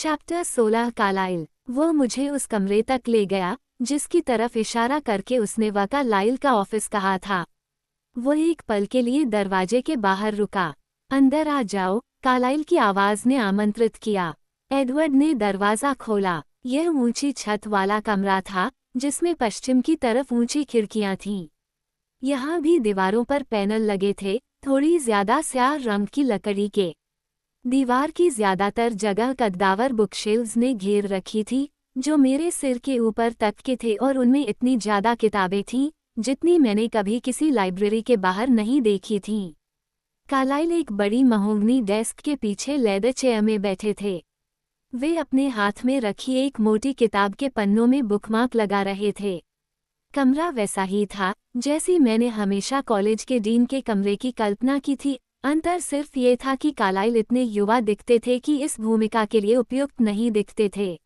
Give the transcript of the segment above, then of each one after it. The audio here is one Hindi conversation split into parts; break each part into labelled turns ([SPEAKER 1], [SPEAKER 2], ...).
[SPEAKER 1] Chapter 16 Carlisle. वो मुझे उस कमरे तक ले गया जिसकी तरफ इशारा करके उसने कार्लाइल का ऑफिस कहा था। वो एक पल के लिए दरवाजे के बाहर रुका। अंदर आ जाओ, कार्लाइल की आवाज ने आमंत्रित किया। एडवर्ड ने दरवाजा खोला। यह ऊंची छत वाला कमरा था जिसमें पश्चिम की तरफ ऊंची खिड़कियां थीं। यहाँ भी दीवारों पर पैनल लगे थे, थोड़ी ज्यादा स्याह रंग की लकड़ी के। दीवार की ज्यादातर जगह कद्दावर बुकशेल्व्स ने घेर रखी थी जो मेरे सिर के ऊपर तक के थे और उनमें इतनी ज्यादा किताबें थीं जितनी मैंने कभी किसी लाइब्रेरी के बाहर नहीं देखी थीं। कार्लाइल एक बड़ी महोगनी डेस्क के पीछे लेदर चेयर में बैठे थे। वे अपने हाथ में रखी एक मोटी किताब के पन्नों में बुकमार्क लगा रहे थे। कमरा वैसा ही था जैसी मैंने हमेशा कॉलेज के डीन के कमरे की कल्पना की थी। अंतर सिर्फ ये था कि कार्लाइल इतने युवा दिखते थे कि इस भूमिका के लिए उपयुक्त नहीं दिखते थे।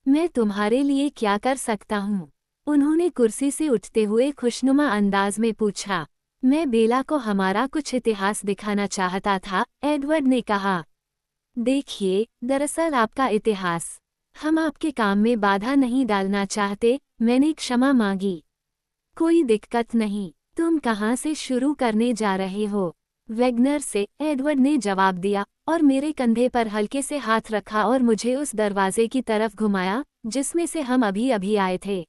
[SPEAKER 1] मैं तुम्हारे लिए क्या कर सकता हूँ? उन्होंने कुर्सी से उठते हुए खुशनुमा अंदाज में पूछा। मैं बेला को हमारा कुछ इतिहास दिखाना चाहता था, एडवर्ड ने कहा। देखिए, दरअसल आपका इतिहास। हम आपके काम में बाधा नहीं डालना चाहते, मैंने क्षमा मांगी। कोई दिक्कत नहीं। तुम कहाँ से शुरू करने जा रहे हो? वैगनर से, एडवर्ड ने जवाब दिया और मेरे कंधे पर हल्के से हाथ रखा और मुझे उस दरवाजे की तरफ घुमाया जिसमें से हम अभी अभी आए थे।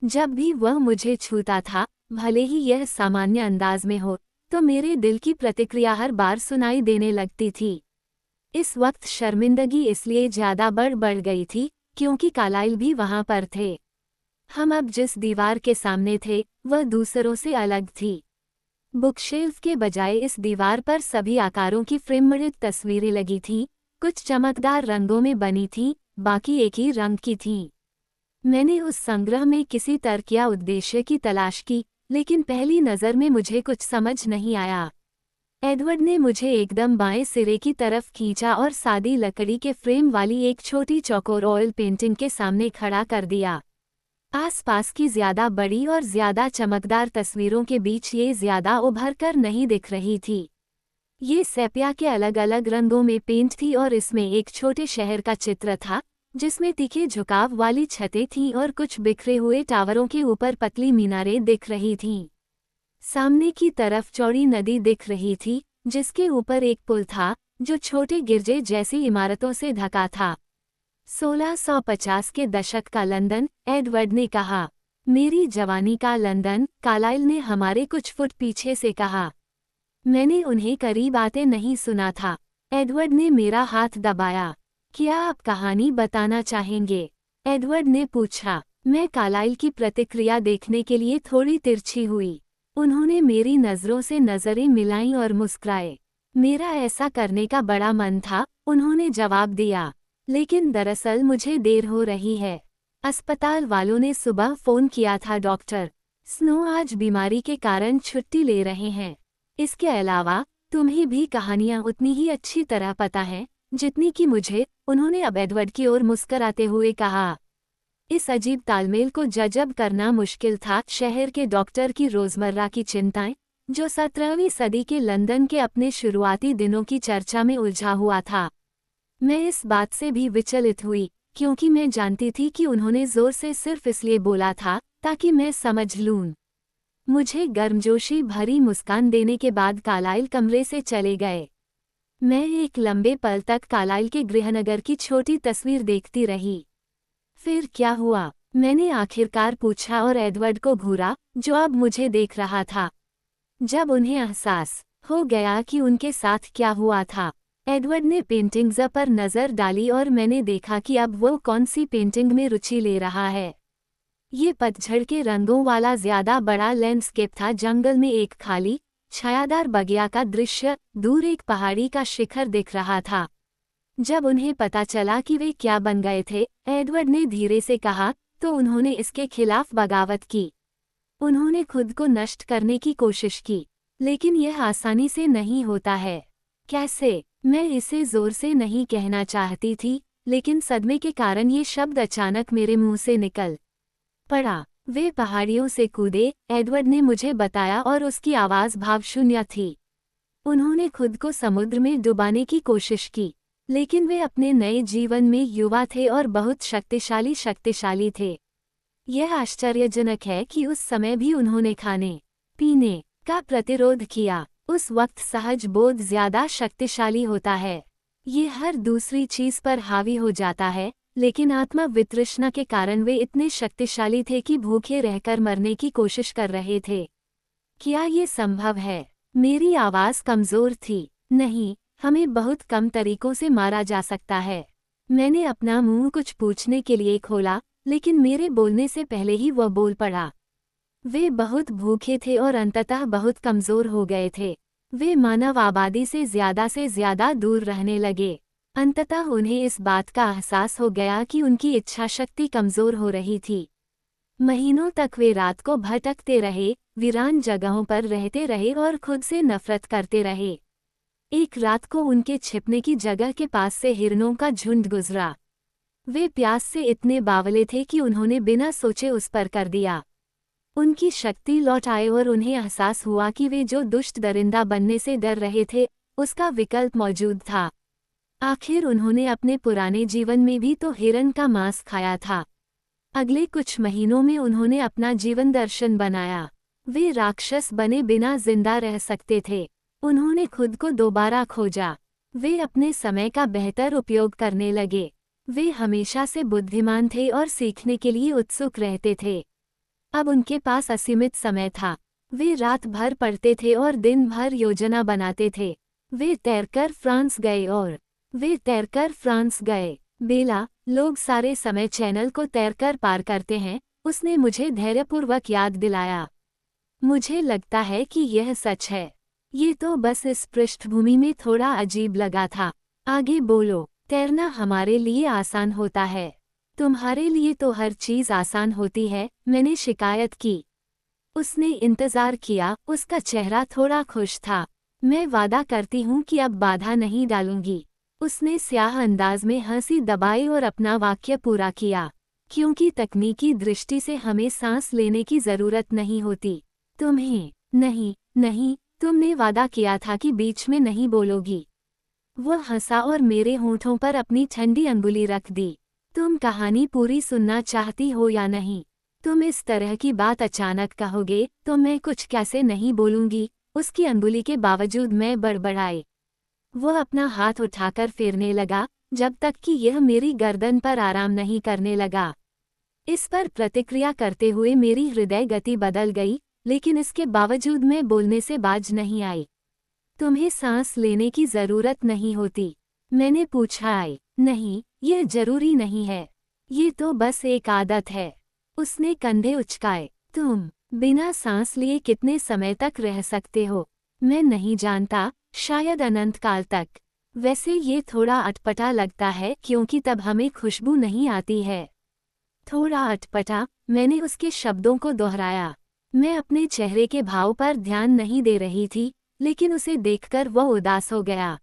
[SPEAKER 1] जब भी वह मुझे छूता था, भले ही यह सामान्य अंदाज में हो, तो मेरे दिल की प्रतिक्रिया हर बार सुनाई देने लगती थी। इस वक्त शर्मिंदगी इसलिए ज्यादा बढ़ गई थी क्योंकि कार्लाइल भी वहां पर थे। हम अब जिस दीवार के सामने थे वह दूसरों से अलग थी। बुकशेल्फ के बजाय इस दीवार पर सभी आकारों की फ्रेमड तस्वीरें लगी थीं, कुछ चमकदार रंगों में बनी थीं, बाकी एक ही रंग की थीं। मैंने उस संग्रह में किसी तर्क या उद्देश्य की तलाश की, लेकिन पहली नज़र में मुझे कुछ समझ नहीं आया। एडवर्ड ने मुझे एकदम बाएं सिरे की तरफ खींचा और सादी लकड़ी के फ्रेम वाली एक छोटी चौकोर ऑयल पेंटिंग के सामने खड़ा कर दिया। आसपास की ज्यादा बड़ी और ज्यादा चमकदार तस्वीरों के बीच ये ज्यादा उभर कर नहीं दिख रही थी। ये सेपिया के अलग अलग रंगों में पेंट थी और इसमें एक छोटे शहर का चित्र था जिसमें तीखे झुकाव वाली छतें थीं और कुछ बिखरे हुए टावरों के ऊपर पतली मीनारें दिख रही थीं। सामने की तरफ चौड़ी नदी दिख रही थी जिसके ऊपर एक पुल था जो छोटे गिरजे जैसी इमारतों से ढका था। 1650 के दशक का लंदन, एडवर्ड ने कहा। मेरी जवानी का लंदन, कार्लाइल ने हमारे कुछ फुट पीछे से कहा। मैंने उन्हें करीब आते नहीं सुना था। एडवर्ड ने मेरा हाथ दबाया। क्या आप कहानी बताना चाहेंगे? एडवर्ड ने पूछा। मैं कार्लाइल की प्रतिक्रिया देखने के लिए थोड़ी तिरछी हुई। उन्होंने मेरी नज़रों से नज़रें मिलाईं और मुस्कुराए। मेरा ऐसा करने का बड़ा मन था, उन्होंने जवाब दिया, लेकिन दरअसल मुझे देर हो रही है। अस्पताल वालों ने सुबह फ़ोन किया था डॉक्टर स्नो आज बीमारी के कारण छुट्टी ले रहे हैं। इसके अलावा तुम्हें भी कहानियाँ उतनी ही अच्छी तरह पता हैं जितनी कि मुझे, उन्होंने अब एडवर्ड की ओर मुस्कराते हुए कहा। इस अजीब तालमेल को जज़ब करना मुश्किल था। शहर के डॉक्टर की रोज़मर्रा की चिंताएं, जो 17वीं सदी के लंदन के अपने शुरुआती दिनों की चर्चा में उलझा हुआ था। मैं इस बात से भी विचलित हुई क्योंकि मैं जानती थी कि उन्होंने जोर से सिर्फ इसलिए बोला था ताकि मैं समझ लूं। मुझे गर्मजोशी भरी मुस्कान देने के बाद कार्लाइल कमरे से चले गए। मैं एक लंबे पल तक कार्लाइल के गृहनगर की छोटी तस्वीर देखती रही। फिर क्या हुआ? मैंने आखिरकार पूछा और एडवर्ड को घूरा जो अब मुझे देख रहा था। जब उन्हें एहसास हो गया कि उनके साथ क्या हुआ था, एडवर्ड ने पेंटिंग्स पर नज़र डाली और मैंने देखा कि अब वो कौन सी पेंटिंग में रुचि ले रहा है। ये पतझड़ के रंगों वाला ज्यादा बड़ा लैंडस्केप था। जंगल में एक खाली छायादार बगिया का दृश्य, दूर एक पहाड़ी का शिखर दिख रहा था। जब उन्हें पता चला कि वे क्या बन गए थे, एडवर्ड ने धीरे से कहा, तो उन्होंने इसके खिलाफ बगावत की। उन्होंने खुद को नष्ट करने की कोशिश की, लेकिन यह आसानी से नहीं होता है। कैसे? मैं इसे जोर से नहीं कहना चाहती थी, लेकिन सदमे के कारण ये शब्द अचानक मेरे मुंह से निकल पड़ा। वे पहाड़ियों से कूदे, एडवर्ड ने मुझे बताया और उसकी आवाज़ भावशून्य थी। उन्होंने खुद को समुद्र में डुबाने की कोशिश की। लेकिन वे अपने नए जीवन में युवा थे और बहुत शक्तिशाली थे। यह आश्चर्यजनक है कि उस समय भी उन्होंने खाने पीने का प्रतिरोध किया। उस वक्त सहज बोध ज्यादा शक्तिशाली होता है। ये हर दूसरी चीज पर हावी हो जाता है, लेकिन आत्मा वितृष्णा के कारण वे इतने शक्तिशाली थे कि भूखे रहकर मरने की कोशिश कर रहे थे। क्या ये संभव है? मेरी आवाज कमजोर थी। नहीं, हमें बहुत कम तरीकों से मारा जा सकता है। मैंने अपना मुंह कुछ पूछने के लिए खोला, लेकिन मेरे बोलने से पहले ही वह बोल पड़ा। वे बहुत भूखे थे और अंततः बहुत कमजोर हो गए थे। वे मानव आबादी से ज्यादा दूर रहने लगे। अंततः उन्हें इस बात का एहसास हो गया कि उनकी इच्छाशक्ति कमजोर हो रही थी। महीनों तक वे रात को भटकते रहे, वीरान जगहों पर रहते रहे और खुद से नफरत करते रहे। एक रात को उनके छिपने की जगह के पास से हिरणों का झुंड गुजरा। वे प्यास से इतने बावले थे कि उन्होंने बिना सोचे उस पर कर दिया। उनकी शक्ति लौट आई और उन्हें एहसास हुआ कि वे जो दुष्ट दरिंदा बनने से डर रहे थे, उसका विकल्प मौजूद था। आखिर उन्होंने अपने पुराने जीवन में भी तो हिरण का मांस खाया था। अगले कुछ महीनों में उन्होंने अपना जीवन दर्शन बनाया। वे राक्षस बने बिना जिंदा रह सकते थे। उन्होंने खुद को दोबारा खोजा। वे अपने समय का बेहतर उपयोग करने लगे। वे हमेशा से बुद्धिमान थे और सीखने के लिए उत्सुक रहते थे। अब उनके पास असीमित समय था। वे रात भर पढ़ते थे और दिन भर योजना बनाते थे। वे तैरकर फ्रांस गए। बेला, लोग सारे समय चैनल को तैरकर पार करते हैं, उसने मुझे धैर्यपूर्वक याद दिलाया। मुझे लगता है कि यह सच है। ये तो बस इस पृष्ठभूमि में थोड़ा अजीब लगा था। आगे बोलो। तैरना हमारे लिए आसान होता है। तुम्हारे लिए तो हर चीज आसान होती है, मैंने शिकायत की। उसने इंतजार किया, उसका चेहरा थोड़ा खुश था। मैं वादा करती हूँ कि अब बाधा नहीं डालूंगी। उसने स्याह अंदाज में हंसी दबाई और अपना वाक्य पूरा किया। क्योंकि तकनीकी दृष्टि से हमें सांस लेने की जरूरत नहीं होती। तुम्हें नहीं, तुमने वादा किया था कि बीच में नहीं बोलोगी। वह हंसा और मेरे होंठों पर अपनी ठंडी अंगुली रख दी। तुम कहानी पूरी सुनना चाहती हो या नहीं? तुम इस तरह की बात अचानक कहोगे तो मैं कुछ कैसे नहीं बोलूंगी। उसकी अंगुली के बावजूद मैं बड़बड़ाई। वह अपना हाथ उठाकर फेरने लगा, जब तक कि यह मेरी गर्दन पर आराम नहीं करने लगा। इस पर प्रतिक्रिया करते हुए मेरी हृदय गति बदल गई, लेकिन इसके बावजूद मैं बोलने से बाज नहीं आई। तुम्हें सांस लेने की जरूरत नहीं होती। मैंने पूछा। नहीं, यह जरूरी नहीं है। ये तो बस एक आदत है। उसने कंधे उचकाए। तुम बिना सांस लिए कितने समय तक रह सकते हो? मैं नहीं जानता, शायद अनंत काल तक। वैसे ये थोड़ा अटपटा लगता है क्योंकि तब हमें खुशबू नहीं आती है। थोड़ा अटपटा, मैंने उसके शब्दों को दोहराया। मैं अपने चेहरे के भाव पर ध्यान नहीं दे रही थी, लेकिन उसे देखकर वह उदास हो गया।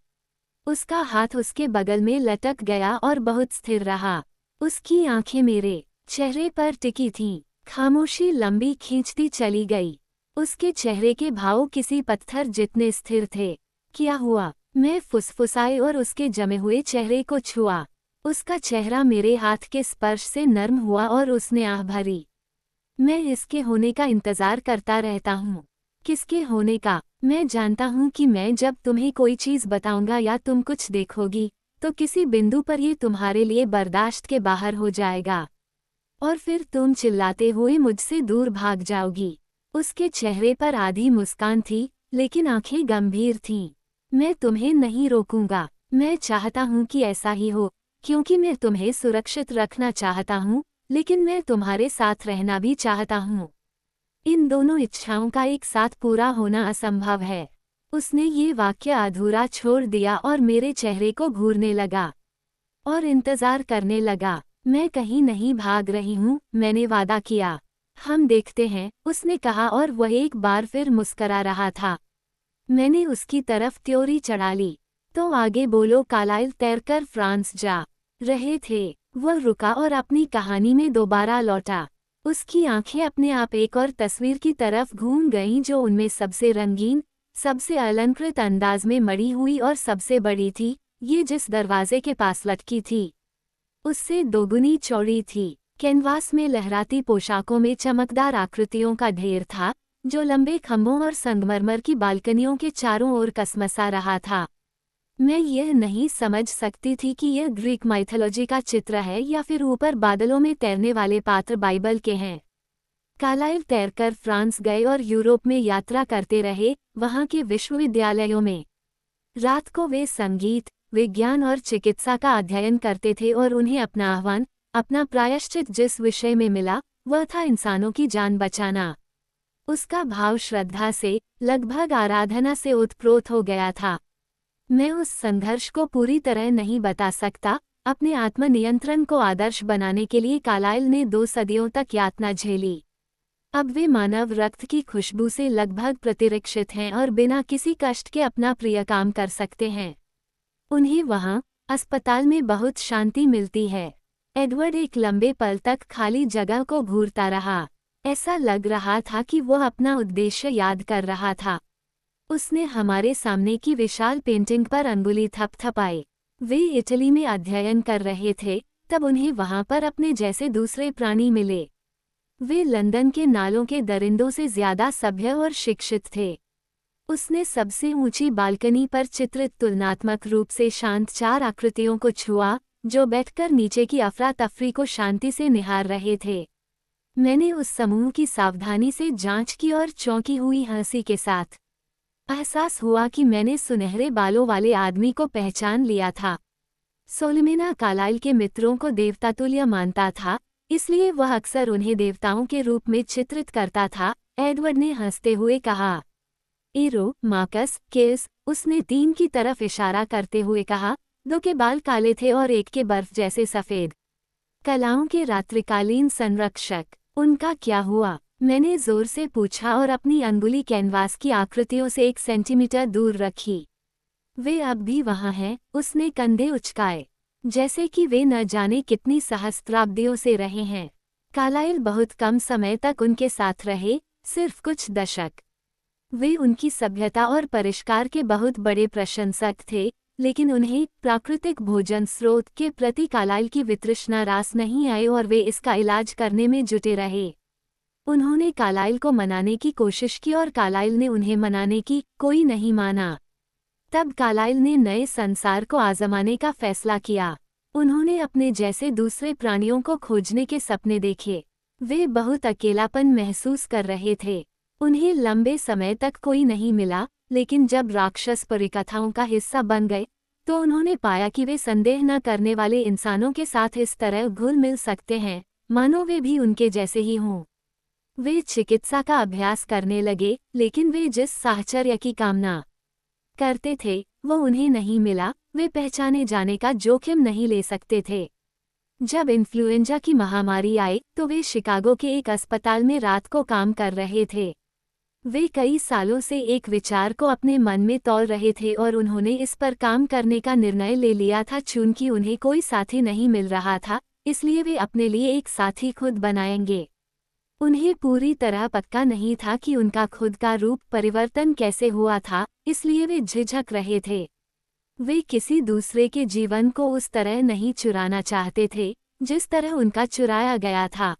[SPEAKER 1] उसका हाथ उसके बगल में लटक गया और बहुत स्थिर रहा। उसकी आंखें मेरे चेहरे पर टिकी थीं। खामोशी लंबी खींचती चली गई। उसके चेहरे के भाव किसी पत्थर जितने स्थिर थे। क्या हुआ? मैं फुसफुसाई और उसके जमे हुए चेहरे को छुआ। उसका चेहरा मेरे हाथ के स्पर्श से नर्म हुआ और उसने आह भरी। मैं इसके होने का इंतजार करता रहता हूँ। किसके होने का? मैं जानता हूँ कि मैं जब तुम्हें कोई चीज़ बताऊंगा या तुम कुछ देखोगी, तो किसी बिंदु पर ये तुम्हारे लिए बर्दाश्त के बाहर हो जाएगा। और फिर तुम चिल्लाते हुए मुझसे दूर भाग जाओगी। उसके चेहरे पर आधी मुस्कान थी, लेकिन आंखें गंभीर थीं। मैं तुम्हें नहीं रोकूंगा। मैं चाहता हूँ कि ऐसा ही हो, क्योंकि मैं तुम्हें सुरक्षित रखना चाहता हूँ, लेकिन मैं तुम्हारे साथ रहना भी चाहता हूँ। इन दोनों इच्छाओं का एक साथ पूरा होना असंभव है। उसने ये वाक्य अधूरा छोड़ दिया और मेरे चेहरे को घूरने लगा और इंतजार करने लगा। मैं कहीं नहीं भाग रही हूँ, मैंने वादा किया। हम देखते हैं, उसने कहा और वह एक बार फिर मुस्करा रहा था। मैंने उसकी तरफ त्योरी चढ़ा ली। तो आगे बोलो। कार्लाइल तैरकर फ्रांस जा रहे थे। वह रुका और अपनी कहानी में दोबारा लौटा। उसकी आंखें अपने आप एक और तस्वीर की तरफ घूम गईं जो उनमें सबसे रंगीन, सबसे अलंकृत अंदाज में मढ़ी हुई और सबसे बड़ी थी, ये जिस दरवाजे के पास लटकी थी उससे दोगुनी चौड़ी थी। कैनवास में लहराती पोशाकों में चमकदार आकृतियों का ढेर था, जो लंबे खंभों और संगमरमर की बालकनियों के चारों ओर कसमसा रहा था। मैं यह नहीं समझ सकती थी कि यह ग्रीक माइथोलॉजी का चित्र है या फिर ऊपर बादलों में तैरने वाले पात्र बाइबल के हैं। कार्लाइल तैरकर फ्रांस गए और यूरोप में यात्रा करते रहे, वहाँ के विश्वविद्यालयों में। रात को वे संगीत, विज्ञान और चिकित्सा का अध्ययन करते थे और उन्हें अपना आह्वान, अपना प्रायश्चित जिस विषय में मिला, वह था इंसानों की जान बचाना। उसका भाव श्रद्धा से, लगभग आराधना से ओतप्रोत हो गया था। मैं उस संघर्ष को पूरी तरह नहीं बता सकता। अपने आत्मनियंत्रण को आदर्श बनाने के लिए कार्लाइल ने 2 सदियों तक यातना झेली। अब वे मानव रक्त की खुशबू से लगभग प्रतिरक्षित हैं और बिना किसी कष्ट के अपना प्रिय काम कर सकते हैं। उन्हें वहाँ, अस्पताल में बहुत शांति मिलती है। एडवर्ड एक लंबे पल तक खाली जगह को घूरता रहा। ऐसा लग रहा था कि वह अपना उद्देश्य याद कर रहा था। उसने हमारे सामने की विशाल पेंटिंग पर अंगुली थपथपाई। वे इटली में अध्ययन कर रहे थे, तब उन्हें वहाँ पर अपने जैसे दूसरे प्राणी मिले। वे लंदन के नालों के दरिंदों से ज्यादा सभ्य और शिक्षित थे। उसने सबसे ऊंची बालकनी पर चित्रित तुलनात्मक रूप से शांत 4 आकृतियों को छुआ, जो बैठकर नीचे की अफरा तफरी को शांति से निहार रहे थे। मैंने उस समूह की सावधानी से जांच की और चौंकी हुई हंसी के साथ एहसास हुआ कि मैंने सुनहरे बालों वाले आदमी को पहचान लिया था। सोलोमेना कार्लाइल के मित्रों को देवतातुल्य मानता था, इसलिए वह अक्सर उन्हें देवताओं के रूप में चित्रित करता था। एडवर्ड ने हंसते हुए कहा। एरो, मार्कस, केस, उसने 3 की तरफ इशारा करते हुए कहा। 2 के बाल काले थे और एक के बर्फ जैसे सफ़ेद। कलाओं के रात्रिकालीन संरक्षक, उनका क्या हुआ? मैंने जोर से पूछा और अपनी अंगुली कैनवास की आकृतियों से 1 सेंटीमीटर दूर रखी। वे अब भी वहाँ हैं, उसने कंधे उचकाए, जैसे कि वे न जाने कितनी सहस्त्राब्दियों से रहे हैं। कार्लाइल बहुत कम समय तक उनके साथ रहे, सिर्फ कुछ दशक। वे उनकी सभ्यता और परिष्कार के बहुत बड़े प्रशंसक थे, लेकिन उन्हें प्राकृतिक भोजन स्रोत के प्रति कार्लाइल की वितृष्णा रास नहीं आई और वे इसका इलाज करने में जुटे रहे। उन्होंने कार्लाइल को मनाने की कोशिश की और कार्लाइल ने उन्हें मनाने की, कोई नहीं माना। तब कार्लाइल ने नए संसार को आजमाने का फैसला किया। उन्होंने अपने जैसे दूसरे प्राणियों को खोजने के सपने देखे। वे बहुत अकेलापन महसूस कर रहे थे। उन्हें लंबे समय तक कोई नहीं मिला, लेकिन जब राक्षस परिकथाओं का हिस्सा बन गए, तो उन्होंने पाया कि वे संदेह न करने वाले इंसानों के साथ इस तरह घुल मिल सकते हैं, मानो वे भी उनके जैसे ही हों। वे चिकित्सा का अभ्यास करने लगे, लेकिन वे जिस साहचर्य की कामना करते थे, वो उन्हें नहीं मिला। वे पहचाने जाने का जोखिम नहीं ले सकते थे। जब इन्फ्लुएंजा की महामारी आई, तो वे शिकागो के एक अस्पताल में रात को काम कर रहे थे। वे कई सालों से एक विचार को अपने मन में तौल रहे थे और उन्होंने इस पर काम करने का निर्णय ले लिया था। चूंकि उन्हें कोई साथी नहीं मिल रहा था, इसलिए वे अपने लिए एक साथी खुद बनाएंगे। उन्हें पूरी तरह पक्का नहीं था कि उनका खुद का रूप परिवर्तन कैसे हुआ था, इसलिए वे झिझक रहे थे। वे किसी दूसरे के जीवन को उस तरह नहीं चुराना चाहते थे, जिस तरह उनका चुराया गया था।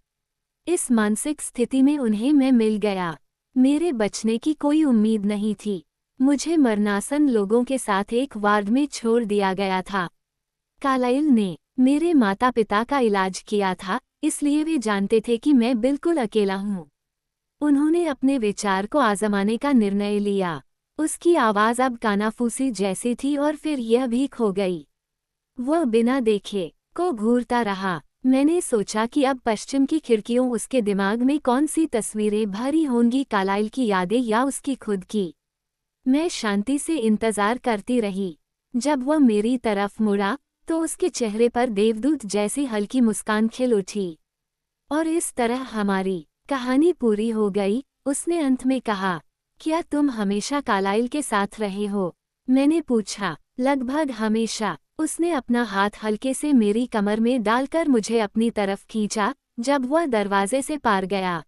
[SPEAKER 1] इस मानसिक स्थिति में उन्हें मैं मिल गया। मेरे बचने की कोई उम्मीद नहीं थी। मुझे मरणासन लोगों के साथ एक वार्ड में छोड़ दिया गया था। कार्लाइल ने मेरे माता पिता का इलाज किया था, इसलिए वे जानते थे कि मैं बिल्कुल अकेला हूँ। उन्होंने अपने विचार को आजमाने का निर्णय लिया। उसकी आवाज़ अब कानाफूसी जैसी थी और फिर यह भी खो गई। वह बिना देखे को घूरता रहा। मैंने सोचा कि अब पश्चिम की खिड़कियों उसके दिमाग में कौन सी तस्वीरें भरी होंगी, कार्लाइल की यादें या उसकी खुद की। मैं शांति से इंतजार करती रही। जब वह मेरी तरफ मुड़ा, तो उसके चेहरे पर देवदूत जैसी हल्की मुस्कान खिल उठी। और इस तरह हमारी कहानी पूरी हो गई, उसने अंत में कहा। क्या तुम हमेशा कार्लाइल के साथ रहे हो? मैंने पूछा। लगभग हमेशा। उसने अपना हाथ हल्के से मेरी कमर में डालकर मुझे अपनी तरफ खींचा, जब वह दरवाजे से पार गया।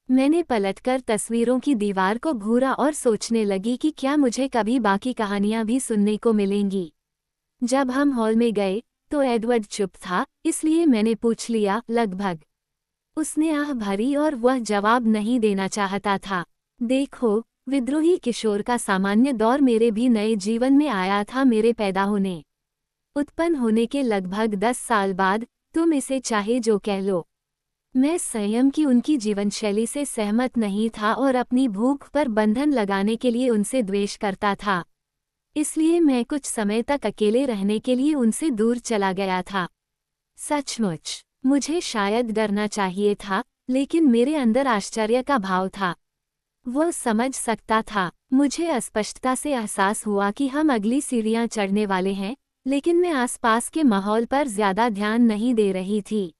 [SPEAKER 1] मैंने पलटकर तस्वीरों की दीवार को घूरा और सोचने लगी कि क्या मुझे कभी बाकी कहानियां भी सुनने को मिलेंगी। जब हम हॉल में गए तो एडवर्ड चुप था, इसलिए मैंने पूछ लिया, लगभग। उसने आह भरी और वह जवाब नहीं देना चाहता था। देखो, विद्रोही किशोर का सामान्य दौर मेरे भी नए जीवन में आया था। मेरे पैदा होने, उत्पन्न होने के लगभग 10 साल बाद, तुम इसे चाहे जो कह लो। मैं संयम की उनकी जीवनशैली से सहमत नहीं था और अपनी भूख पर बंधन लगाने के लिए उनसे द्वेष करता था। इसलिए मैं कुछ समय तक अकेले रहने के लिए उनसे दूर चला गया था। सचमुच मुझे शायद डरना चाहिए था, लेकिन मेरे अंदर आश्चर्य का भाव था। वह समझ सकता था। मुझे अस्पष्टता से एहसास हुआ कि हम अगली सीढ़ियां चढ़ने वाले हैं, लेकिन मैं आसपास के माहौल पर ज्यादा ध्यान नहीं दे रही थी।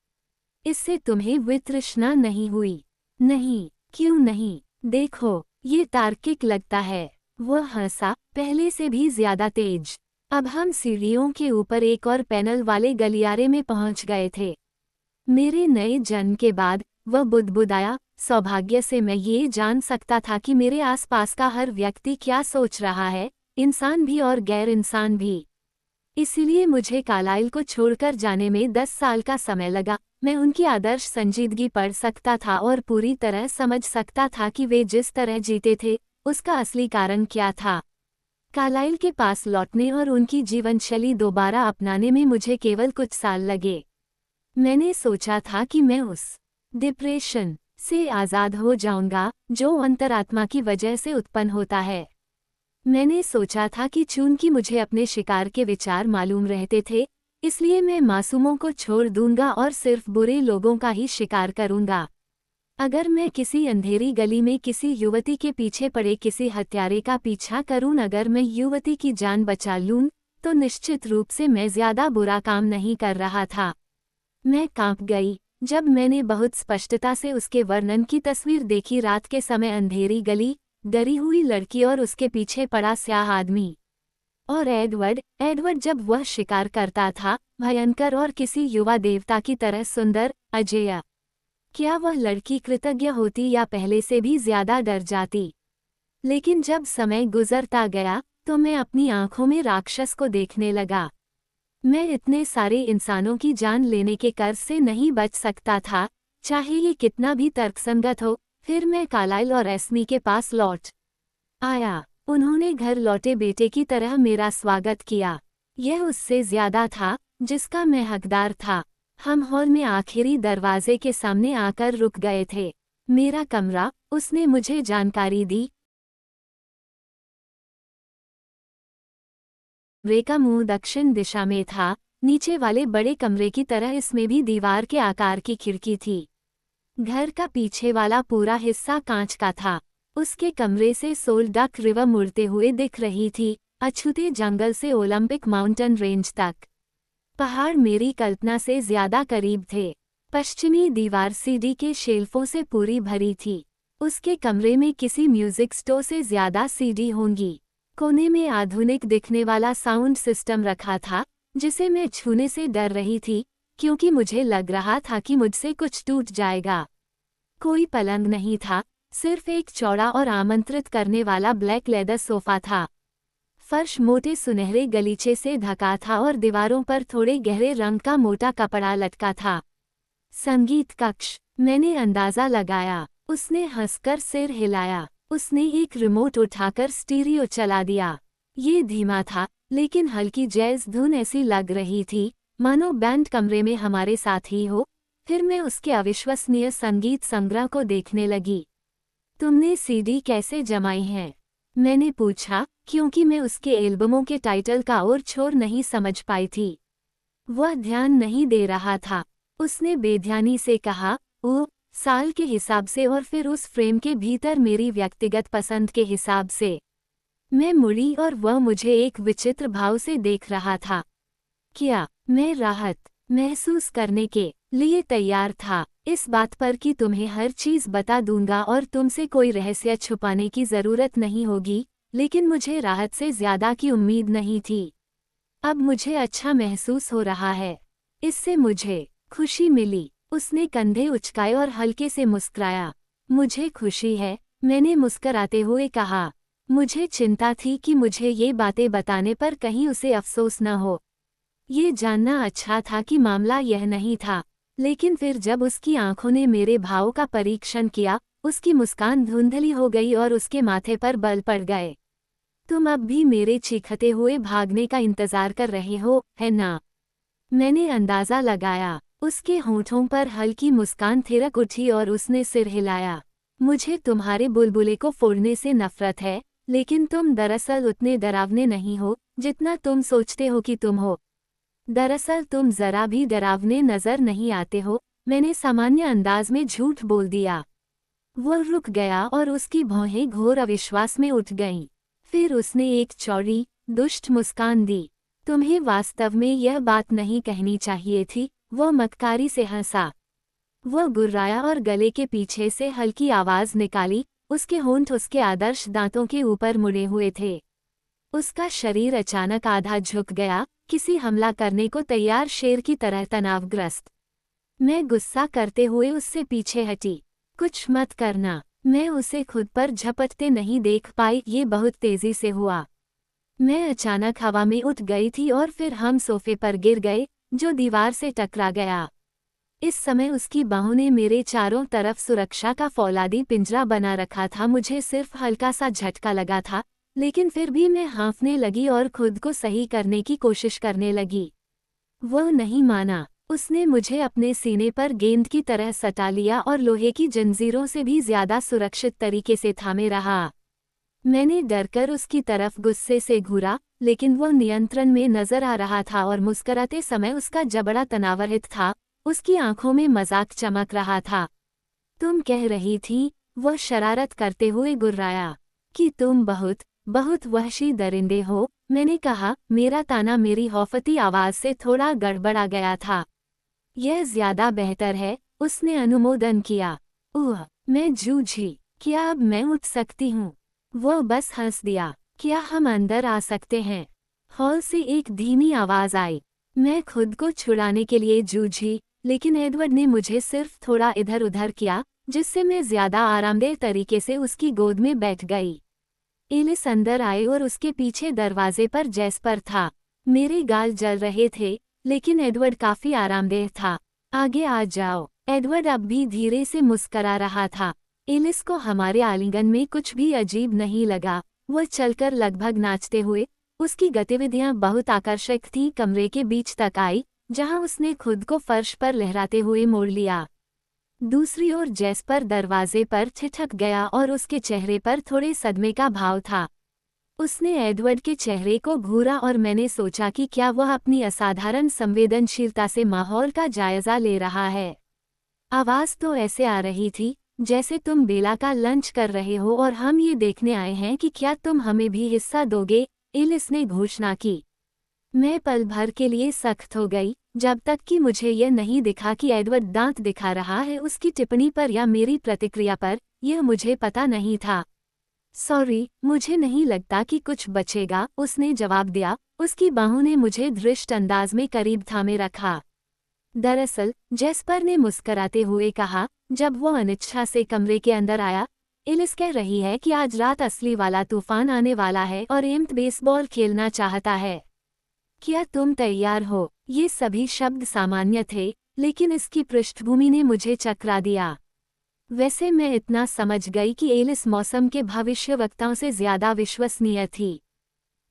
[SPEAKER 1] इससे तुम्हें वितृष्णा नहीं हुई? नहीं। क्यों नहीं? देखो, ये तार्किक लगता है। वह हंसा, पहले से भी ज्यादा तेज। अब हम सीढ़ियों के ऊपर एक और पैनल वाले गलियारे में पहुंच गए थे। मेरे नए जन्म के बाद, वह बुदबुदाया, सौभाग्य से मैं ये जान सकता था कि मेरे आसपास का हर व्यक्ति क्या सोच रहा है, इंसान भी और गैर इंसान भी। इसीलिए मुझे कार्लाइल को छोड़कर जाने में 10 साल का समय लगा। मैं उनकी आदर्श संजीदगी पढ़ सकता था और पूरी तरह समझ सकता था कि वे जिस तरह जीते थे, उसका असली कारण क्या था। कार्लाइल के पास लौटने और उनकी जीवनशैली दोबारा अपनाने में मुझे केवल कुछ साल लगे। मैंने सोचा था कि मैं उस डिप्रेशन से आज़ाद हो जाऊंगा जो अंतरात्मा की वजह से उत्पन्न होता है। मैंने सोचा था कि चूंकि मुझे अपने शिकार के विचार मालूम रहते थे, इसलिए मैं मासूमों को छोड़ दूंगा और सिर्फ बुरे लोगों का ही शिकार करूंगा। अगर मैं किसी अंधेरी गली में किसी युवती के पीछे पड़े किसी हत्यारे का पीछा करूं, अगर मैं युवती की जान बचा लूं, तो निश्चित रूप से मैं ज्यादा बुरा काम नहीं कर रहा था। मैं कांप गई जब मैंने बहुत स्पष्टता से उसके वर्णन की तस्वीर देखी। रात के समय अंधेरी गली, डरी हुई लड़की और उसके पीछे पड़ा स्याह आदमी। और एडवर्ड जब वह शिकार करता था, भयंकर और किसी युवा देवता की तरह सुंदर, अजेय। क्या वह लड़की कृतज्ञ होती या पहले से भी ज्यादा डर जाती? लेकिन जब समय गुजरता गया तो मैं अपनी आंखों में राक्षस को देखने लगा। मैं इतने सारे इंसानों की जान लेने के कर्ज से नहीं बच सकता था, चाहे ये कितना भी तर्कसंगत हो। फिर मैं कार्लाइल और एस्मी के पास लौट आया। उन्होंने घर लौटे बेटे की तरह मेरा स्वागत किया। यह उससे ज्यादा था जिसका मैं हकदार था। हम हॉल में आखिरी दरवाजे के सामने आकर रुक गए थे। मेरा कमरा, उसने मुझे जानकारी दी। कमरे का मुंह दक्षिण दिशा में था। नीचे वाले बड़े कमरे की तरह इसमें भी दीवार के आकार की खिड़की थी। घर का पीछे वाला पूरा हिस्सा कांच का था। उसके कमरे से सोल डक रिवर मुड़ते हुए दिख रही थी, अछूते जंगल से ओलंपिक माउंटेन रेंज तक। पहाड़ मेरी कल्पना से ज्यादा करीब थे। पश्चिमी दीवार सीडी के शेल्फों से पूरी भरी थी। उसके कमरे में किसी म्यूजिक स्टोर से ज्यादा सीडी होंगी। कोने में आधुनिक दिखने वाला साउंड सिस्टम रखा था, जिसे मैं छूने से डर रही थी, क्योंकि मुझे लग रहा था कि मुझसे कुछ टूट जाएगा। कोई पलंग नहीं था, सिर्फ एक चौड़ा और आमंत्रित करने वाला ब्लैक लेदर सोफा था। फर्श मोटे सुनहरे गलीचे से ढका था और दीवारों पर थोड़े गहरे रंग का मोटा कपड़ा लटका था। संगीत कक्ष, मैंने अंदाजा लगाया। उसने हंसकर सिर हिलाया। उसने एक रिमोट उठाकर स्टीरियो चला दिया। ये धीमा था, लेकिन हल्की जैज़ धुन ऐसी लग रही थी मानो बैंड कमरे में हमारे साथ ही हो। फिर मैं उसके अविश्वसनीय संगीत संग्रह को देखने लगी। तुमने सीडी कैसे जमाई हैं? मैंने पूछा, क्योंकि मैं उसके एल्बमों के टाइटल का और छोर नहीं समझ पाई थी। वह ध्यान नहीं दे रहा था। उसने बेध्यानी से कहा, ओह, साल के हिसाब से और फिर उस फ्रेम के भीतर मेरी व्यक्तिगत पसंद के हिसाब से। मैं मुड़ी और वह मुझे एक विचित्र भाव से देख रहा था। क्या मैं राहत महसूस करने के लिए तैयार था, इस बात पर कि तुम्हें हर चीज बता दूंगा और तुमसे कोई रहस्य छुपाने की जरूरत नहीं होगी, लेकिन मुझे राहत से ज्यादा की उम्मीद नहीं थी। अब मुझे अच्छा महसूस हो रहा है। इससे मुझे खुशी मिली। उसने कंधे उचकाए और हल्के से मुस्कुराया। मुझे खुशी है, मैंने मुस्कुराते हुए कहा। मुझे चिंता थी कि मुझे ये बातें बताने पर कहीं उसे अफसोस न हो। ये जानना अच्छा था कि मामला यह नहीं था, लेकिन फिर जब उसकी आंखों ने मेरे भाव का परीक्षण किया, उसकी मुस्कान धुंधली हो गई और उसके माथे पर बल पड़ गए। तुम अब भी मेरे चीखते हुए भागने का इंतजार कर रहे हो, है ना? मैंने अंदाजा लगाया। उसके होठों पर हल्की मुस्कान थिरक उठी और उसने सिर हिलाया। मुझे तुम्हारे बुलबुले को फोड़ने से नफरत है, लेकिन तुम दरअसल उतने डरावने नहीं हो जितना तुम सोचते हो कि तुम हो। दरअसल तुम जरा भी डरावने नजर नहीं आते हो, मैंने सामान्य अंदाज में झूठ बोल दिया। वो रुक गया और उसकी भौहें घोर अविश्वास में उठ गईं। फिर उसने एक चौड़ी, दुष्ट मुस्कान दी। तुम्हें वास्तव में यह बात नहीं कहनी चाहिए थी, वो मक्कारी से हंसा। वो गुर्राया और गले के पीछे से हल्की आवाज निकाली, उसके होंठ उसके आदर्श दांतों के ऊपर मुड़े हुए थे। उसका शरीर अचानक आधा झुक गया, किसी हमला करने को तैयार शेर की तरह तनावग्रस्त। मैं गुस्सा करते हुए उससे पीछे हटी। कुछ मत करना। मैं उसे खुद पर झपटते नहीं देख पाई, ये बहुत तेजी से हुआ। मैं अचानक हवा में उठ गई थी और फिर हम सोफे पर गिर गए, जो दीवार से टकरा गया। इस समय उसकी बाहों ने मेरे चारों तरफ सुरक्षा का फौलादी पिंजरा बना रखा था। मुझे सिर्फ हल्का सा झटका लगा था, लेकिन फिर भी मैं हाँफने लगी और खुद को सही करने की कोशिश करने लगी। वो नहीं माना। उसने मुझे अपने सीने पर गेंद की तरह सटा लिया और लोहे की जंजीरों से भी ज्यादा सुरक्षित तरीके से थामे रहा। मैंने डरकर उसकी तरफ गुस्से से घूरा, लेकिन वो नियंत्रण में नजर आ रहा था और मुस्कुराते समय उसका जबड़ा तनावरहित था, उसकी आंखों में मजाक चमक रहा था। तुम कह रही थी, वो शरारत करते हुए गुर्राया, कि तुम बहुत बहुत वहशी दरिंदे हो। मैंने कहा, मेरा ताना मेरी हौफती आवाज से थोड़ा गड़बड़ा गया था। यह ज्यादा बेहतर है, उसने अनुमोदन किया। ओह, मैं जूझी। क्या अब मैं उठ सकती हूँ? वो बस हंस दिया। क्या हम अंदर आ सकते हैं? हॉल से एक धीमी आवाज आई। मैं खुद को छुड़ाने के लिए जूझी, लेकिन एडवर्ड ने मुझे सिर्फ थोड़ा इधर उधर किया, जिससे मैं ज्यादा आरामदेह तरीके से उसकी गोद में बैठ गई। एलिस अंदर आए और उसके पीछे दरवाजे पर जैस्पर था। मेरे गाल जल रहे थे, लेकिन एडवर्ड काफी आरामदेह था। आगे आ जाओ। एडवर्ड अब भी धीरे से मुस्करा रहा था। एलिस को हमारे आलिंगन में कुछ भी अजीब नहीं लगा। वह चलकर लगभग नाचते हुए, उसकी गतिविधियां बहुत आकर्षक थीं, कमरे के बीच तक आई, जहां उसने खुद को फर्श पर लहराते हुए मोड़ लिया। दूसरी ओर जैस्पर दरवाजे पर ठिठक गया और उसके चेहरे पर थोड़े सदमे का भाव था। उसने एडवर्ड के चेहरे को घूरा और मैंने सोचा कि क्या वह अपनी असाधारण संवेदनशीलता से माहौल का जायजा ले रहा है। आवाज तो ऐसे आ रही थी जैसे तुम बेला का लंच कर रहे हो और हम ये देखने आए हैं कि क्या तुम हमें भी हिस्सा दोगे, एलिस ने घोषणा की। मैं पल भर के लिए सख्त हो गई, जब तक कि मुझे यह नहीं दिखा कि एडवर्ड दांत दिखा रहा है उसकी टिप्पणी पर या मेरी प्रतिक्रिया पर। यह मुझे पता नहीं था। सॉरी, मुझे नहीं लगता कि कुछ बचेगा, उसने जवाब दिया। उसकी बाहों ने मुझे धृष्ट अंदाज में करीब थामे रखा। दरअसल, जैस्पर ने मुस्कराते हुए कहा, जब वो अनिच्छा से कमरे के अंदर आया, एलिस कह रही है कि आज रात असली वाला तूफान आने वाला है और एम्प्ट बेसबॉल खेलना चाहता है। क्या तुम तैयार हो? ये सभी शब्द सामान्य थे, लेकिन इसकी पृष्ठभूमि ने मुझे चकरा दिया। वैसे मैं इतना समझ गई कि एलिस मौसम के भविष्यवक्ताओं से ज्यादा विश्वसनीय थी।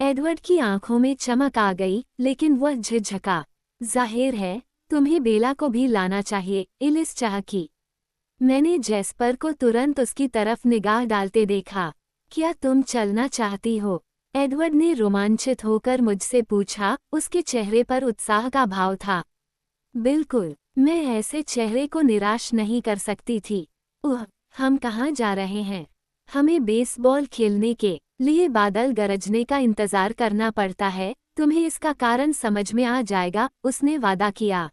[SPEAKER 1] एडवर्ड की आंखों में चमक आ गई, लेकिन वह झिझका। जाहिर है, तुम्हें बेला को भी लाना चाहिए, एलिस चाहकी। मैंने जैस्पर को तुरंत उसकी तरफ निगाह डालते देखा। क्या तुम चलना चाहती हो? एडवर्ड ने रोमांचित होकर मुझसे पूछा, उसके चेहरे पर उत्साह का भाव था। बिल्कुल, मैं ऐसे चेहरे को निराश नहीं कर सकती थी। ओह, हम कहाँ जा रहे हैं? हमें बेसबॉल खेलने के लिए बादल गरजने का इंतजार करना पड़ता है, तुम्हें इसका कारण समझ में आ जाएगा, उसने वादा किया।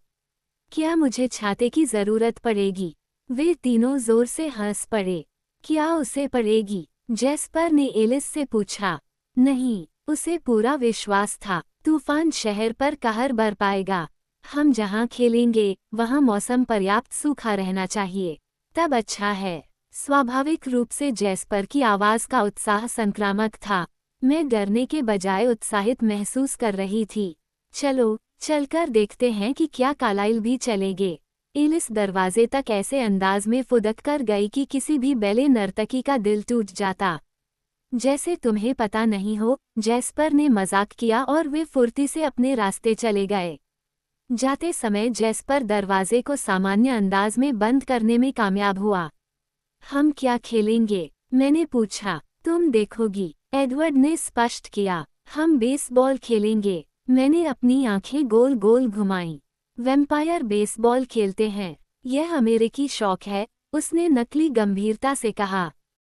[SPEAKER 1] क्या मुझे छाते की जरूरत पड़ेगी? वे तीनों जोर से हंस पड़े। क्या उसे पड़ेगी? जैस्पर ने एलिस से पूछा। नहीं, उसे पूरा विश्वास था, तूफान शहर पर कहर बरपाएगा। हम जहाँ खेलेंगे, वहाँ मौसम पर्याप्त सूखा रहना चाहिए, तब अच्छा है। स्वाभाविक रूप से जैस्पर की आवाज का उत्साह संक्रामक था। मैं डरने के बजाय उत्साहित महसूस कर रही थी। चलो, चलकर देखते हैं कि क्या कार्लाइल भी चलेंगे। एलिस दरवाजे तक ऐसे अंदाज में फुदक कर गई कि किसी भी बैले नर्तकी का दिल टूट जाता। जैसे तुम्हें पता नहीं हो, जैस्पर ने मजाक किया और वे फुर्ती से अपने रास्ते चले गए। जाते समय जैस्पर दरवाजे को सामान्य अंदाज में बंद करने में कामयाब हुआ। हम क्या खेलेंगे? मैंने पूछा। तुम देखोगी, एडवर्ड ने स्पष्ट किया। हम बेसबॉल खेलेंगे। मैंने अपनी आंखें गोल गोल घुमाईं। वैम्पायर बेसबॉल खेलते हैं। यह अमेरिकी शौक है, उसने नकली गंभीरता से कहा।